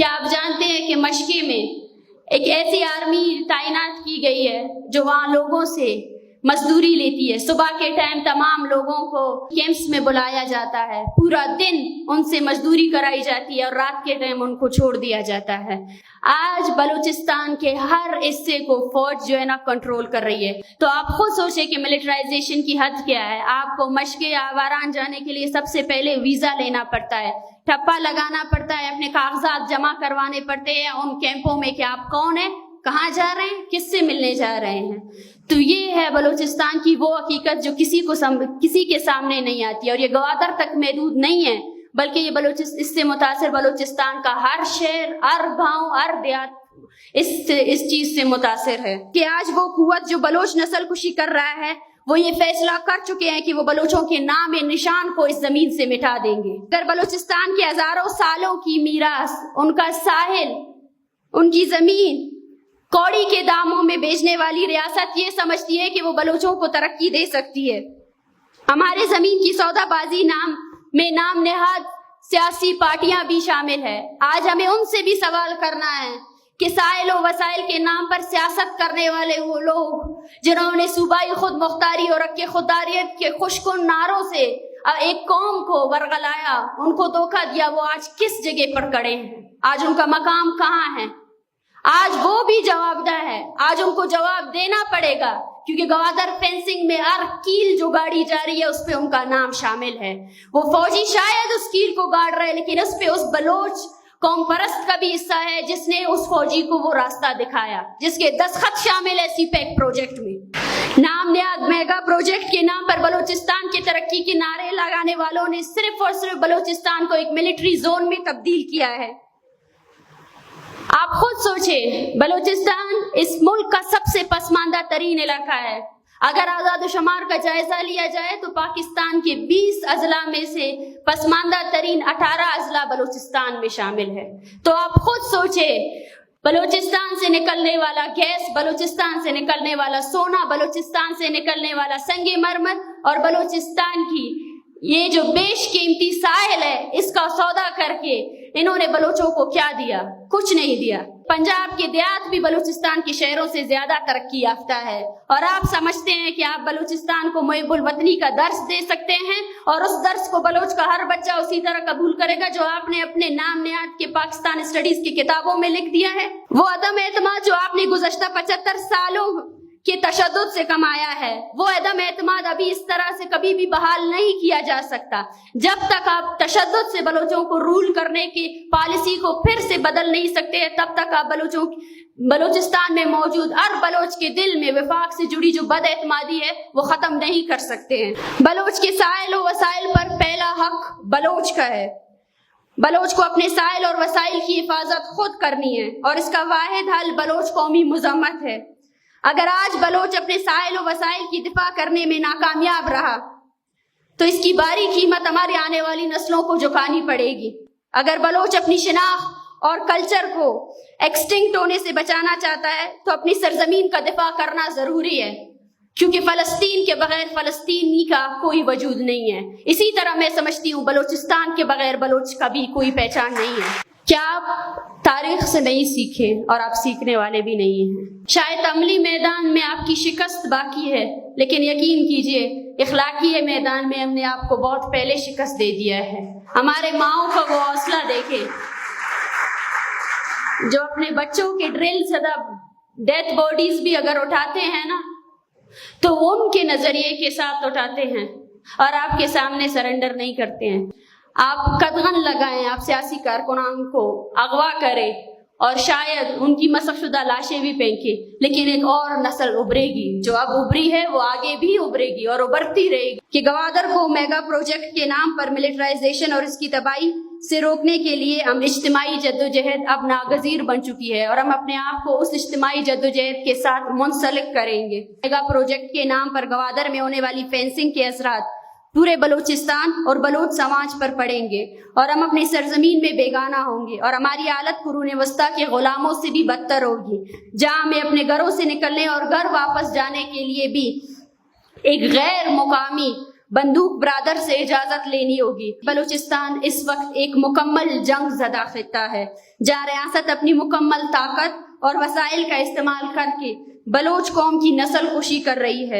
کیا آپ جانتے ہیں کہ مشقے میں ایک ایسی آرمی تعینات کی گئی ہے جو وہاں لوگوں سے مزدوری لیتی ہے؟ صبح کے ٹائم تمام لوگوں کو کیمپس میں بلایا جاتا ہے، پورا دن ان سے مزدوری کرائی جاتی ہے اور رات کے ٹائم ان کو چھوڑ دیا جاتا ہے۔ آج بلوچستان کے ہر حصے کو فوج جو ہے نا کنٹرول کر رہی ہے۔ تو آپ خود سوچیں کہ ملٹرائزیشن کی حد کیا ہے۔ آپ کو مشقے آواران جانے کے لیے سب سے پہلے ویزا لینا پڑتا ہے، ٹھپا لگانا پڑتا ہے، اپنے کاغذات جمع کروانے پڑتے ہیں ان کیمپوں میں کہ آپ کون ہیں، کہاں جا رہے ہیں، کس سے ملنے جا رہے ہیں۔ تو یہ ہے بلوچستان کی وہ حقیقت جو کسی کے سامنے نہیں آتی ہے، اور یہ گوادر تک محدود نہیں ہے، بلکہ یہ اس سے متاثر بلوچستان کا ہر شہر، ہر گاؤں، ہر دیہات اس چیز سے متاثر ہے کہ آج وہ قوت جو بلوچ نسل کشی کر رہا ہے وہ یہ فیصلہ کر چکے ہیں کہ وہ بلوچوں کے نام نشان کو اس زمین سے مٹا دیں گے۔ اگر بلوچستان کی ہزاروں سالوں کی میراث، ان کا ساحل، ان کی زمین کوڑی کے داموں میں بیچنے والی ریاست یہ سمجھتی ہے کہ وہ بلوچوں کو ترقی دے سکتی ہے، ہمارے زمین کی سودا بازی میں نام نہاد سیاسی پارٹیاں بھی شامل ہے۔ آج ہمیں ان سے بھی سوال کرنا ہے کہ سائل و وسائل کے نام پر سیاست کرنے والے وہ لوگ جنہوں نے صوبائی خود مختاری اور حق خودداریت کے خوشکن نعروں سے ایک قوم کو ورغلایا، ان کو دھوکہ دیا، وہ آج کس جگہ پر کھڑے ہیں؟ آج ان کا مقام کہاں ہے؟ آج وہ بھی جواب دہ ہے، آج ان کو جواب دینا پڑے گا، کیونکہ گوادر فینسنگ میں ہر کیل جو گاڑی جا رہی ہے اس پہ ان کا نام شامل ہے۔ وہ فوجی شاید اس کیل کو گاڑ رہے، لیکن اس پہ اس بلوچ قوم پرست کا بھی حصہ ہے جس نے اس فوجی کو وہ راستہ دکھایا، جس کے دستخط شامل ہے سی پیک پروجیکٹ میں۔ نام نہاد میگا پروجیکٹ کے نام پر بلوچستان کی ترقی کے نعرے لگانے والوں نے صرف اور صرف بلوچستان کو ایک ملٹری زون میں تبدیل کیا ہے۔ آپ خود سوچیں، بلوچستان اس ملک کا سب سے پسماندہ ترین علاقہ ہے۔ اگر آزاد و شمار کا جائزہ لیا جائے تو پاکستان کے 20 اضلاع میں سے پسماندہ ترین 18 اضلاع بلوچستان میں شامل ہے۔ تو آپ خود سوچیں، بلوچستان سے نکلنے والا گیس، بلوچستان سے نکلنے والا سونا، بلوچستان سے نکلنے والا سنگ مرمر اور بلوچستان کی یہ جو بیش قیمتی ساحل ہے، اس کا سودا کر کے انہوں نے بلوچوں کو کیا دیا؟ کچھ نہیں دیا۔ پنجاب کے دیہات بھی بلوچستان کے شہروں سے زیادہ ترقی یافتہ ہے، اور آپ سمجھتے ہیں کہ آپ بلوچستان کو محب الوطنی کا درس دے سکتے ہیں، اور اس درس کو بلوچ کا ہر بچہ اسی طرح قبول کرے گا جو آپ نے اپنے نام نہاد کے پاکستان اسٹڈیز کی کتابوں میں لکھ دیا ہے؟ وہ عدم اعتماد جو آپ نے گزشتہ 75 سالوں کے تشدد سے کمایا ہے، وہ عدم اعتماد ابھی اس طرح سے کبھی بھی بحال نہیں کیا جا سکتا جب تک آپ تشدد سے بلوچوں کو رول کرنے کی پالیسی کو پھر سے بدل نہیں سکتے ہیں، تب تک آپ بلوچستان میں موجود ہر بلوچ کے دل میں وفاق سے جڑی جو بد اعتمادی ہے وہ ختم نہیں کر سکتے ہیں۔ بلوچ کے سائل و وسائل پر پہلا حق بلوچ کا ہے۔ بلوچ کو اپنے سائل اور وسائل کی حفاظت خود کرنی ہے، اور اس کا واحد حل بلوچ قومی مذمت ہے۔ اگر آج بلوچ اپنے سائل و وسائل کی دفاع کرنے میں ناکامیاب رہا تو اس کی باری قیمت ہماری آنے والی نسلوں کو چکانی پڑے گی۔ اگر بلوچ اپنی شناخت اور کلچر کو ایکسٹنکٹ ہونے سے بچانا چاہتا ہے تو اپنی سرزمین کا دفاع کرنا ضروری ہے، کیونکہ فلسطین کے بغیر فلسطینی کا کوئی وجود نہیں ہے۔ اسی طرح میں سمجھتی ہوں بلوچستان کے بغیر بلوچ کا بھی کوئی پہچان نہیں ہے۔ کیا آپ تاریخ سے نہیں سیکھے، اور آپ سیکھنے والے بھی نہیں ہیں۔ شاید عملی میدان میں آپ کی شکست باقی ہے، لیکن یقین کیجئے اخلاقی میدان میں ہم نے آپ کو بہت پہلے شکست دے دیا ہے۔ ہمارے ماؤں کا وہ حوصلہ دیکھیں جو اپنے بچوں کے ڈرل زدہ ڈیتھ باڈیز بھی اگر اٹھاتے ہیں نا تو وہ ان کے نظریے کے ساتھ اٹھاتے ہیں، اور آپ کے سامنے سرنڈر نہیں کرتے ہیں۔ آپ قدغن لگائیں، آپ سیاسی کارکنان کو اغوا کریں اور شاید ان کی مسخ شدہ لاشیں بھی پھینکیں، لیکن ایک اور نسل ابھرے گی، جو اب ابھری ہے وہ آگے بھی ابھرے گی اور ابھرتی رہے گی۔ کہ گوادر کو میگا پروجیکٹ کے نام پر ملٹرائزیشن اور اس کی تباہی سے روکنے کے لیے ہم اجتماعی جدوجہد اب ناگزیر بن چکی ہے، اور ہم اپنے آپ کو اس اجتماعی جدوجہد کے ساتھ منسلک کریں گے۔ میگا پروجیکٹ کے نام پر گوادر میں ہونے والی فینسنگ کے اثرات پورے بلوچستان اور بلوچ سماج پر پڑیں گے، اور ہم اپنی سرزمین میں بیگانہ ہوں گے، اور ہماری حالت قرون وسطیٰ کے غلاموں سے بھی بدتر ہوگی، جہاں ہمیں اپنے گھروں سے نکلنے اور گھر واپس جانے کے لیے بھی ایک غیر مقامی بندوق برادر سے اجازت لینی ہوگی۔ بلوچستان اس وقت ایک مکمل جنگ زدہ خطہ ہے جہاں ریاست اپنی مکمل طاقت اور وسائل کا استعمال کر کے بلوچ قوم کی نسل کشی کر رہی ہے۔